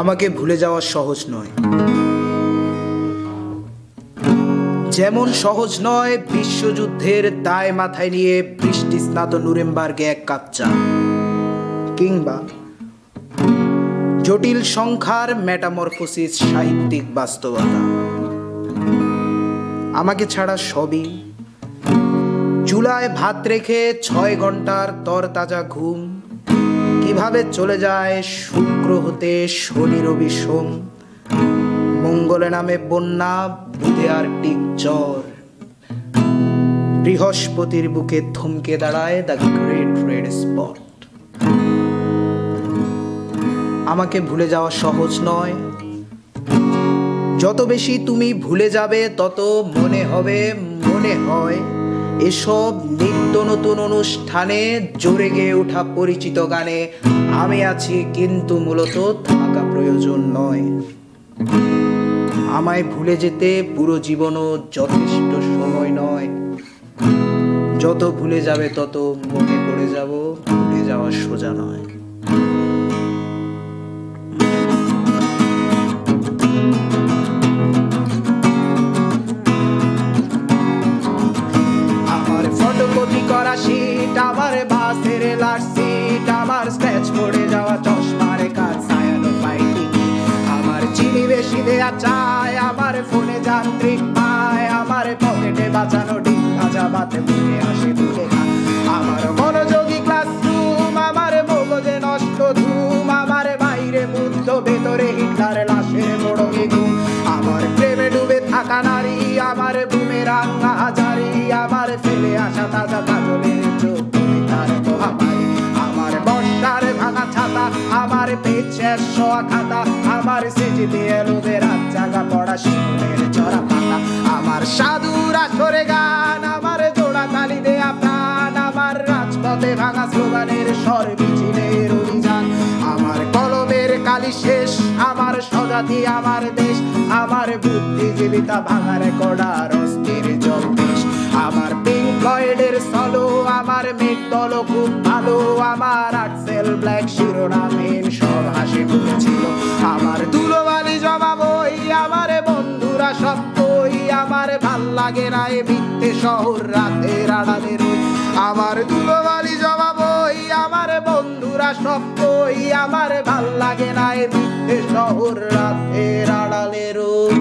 আমাকে ভুলে যাওয়া সহজ নয়, যেমন সহজ নয় বিশ্বযুদ্ধের দায় মাথায় নিয়ে বৃষ্টি স্নাত নুরেমবার্গে এক কাপ চা, কিংবা জটিল সংখ্যার মেটামরফোসিস সাহিত্যিক বাস্তবতা। আমাকে ছাড়া সবই, চুলায় ভাত রেখে 6 ঘন্টার তরতাজা ঘুম, কিভাবে চলে যায় শুক্র হতে শনি রবি সোম, মঙ্গলে নামে বন্যা, বুধে আর্কটিক জ্বর, বৃহস্পতির বুকে থমকে দাঁড়ায় দ্য গ্রেট রেড স্পট। আমাকে ভুলে যাওয়া সহজ নয়, যত বেশি তুমি ভুলে যাবে তত মনে হয় এসব নিত্য নতুন অনুষ্ঠানে জোরে গেয়ে ওঠা পরিচিত গানে আমি আছি, কিন্তু মূলত থাকা প্রয়োজন নয়। আমায় ভুলে যেতে পুরো জীবনও যথেষ্ট সময় নয়, যত ভুলে যাবে তত মনে পড়ে যাব, ভুলে যাওয়া সোজা নয়। আমার ফটোকপি করা শীট, আমার বাসের লাস্ট সিট, আমার স্ক্র্যাচ পড়ে যাওয়া চশমার কাজ সায়ানো ফাইটিং, আমার চিনি বেশি দেয়া চায়, আমার ফোনে যান্ত্রিক পায়, আমার পকেটে বাঁচানো ডিম ভাজা বাতে বুকে আসে ভুলে না, আমার মনোযোগী ক্লাসরুম, আমার মগজে নষ্ট ধুম, আমার বাইরে বুদ্ধ ভেতরে হিটলার লাশের মোড়কে ঘুম, আমার প্রেমে ডুবে থাকা নারী, আমার বুমেরাং হাজারি, আমার ফেলে আসা তাজা কাজলের চোখ তার মহামারী, আমার বর্ষার ভাঙা ছাতা, আমার পেট শেষ শোয়া খাতা, আমার সেজিতে এলোদের রাত জাগা পড়া শিশুদের চড়া পাতা, আমার সাধুর আসরে গান, আমার জোড়া তালি দেয়া প্রাণ, আমার রাজপথে ভাঙা স্লোগানের স্বর মিছিলের অভিযান, আমার কলমের কালি শেষ, আমার স্বজাতি আমার দেশ, আমার বুদ্ধিজীবিতা ভাঙা রেকর্ডার অস্থির জলদেশ, আমার পিঙ্ক ফ্লয়েডের সলো, আমার মেঘ দল খুব ভালো, আমার আর্টসেল ব্ল্যাক শিরোনামহীন সব হাসি ফুটেছিল, আমার ধুলোবালি জমা বই, আমার বন্ধুরা সব কই, আমার ভাল লাগে না এ মিথ্যে শহর রাতের আড়ালে রই, আমার ধুলোবালি জমা বই, আমার বন্ধুরা সব কই, আমার ভাল লাগে না এ মিথ্যে শহর রাতের আড়ালে রই।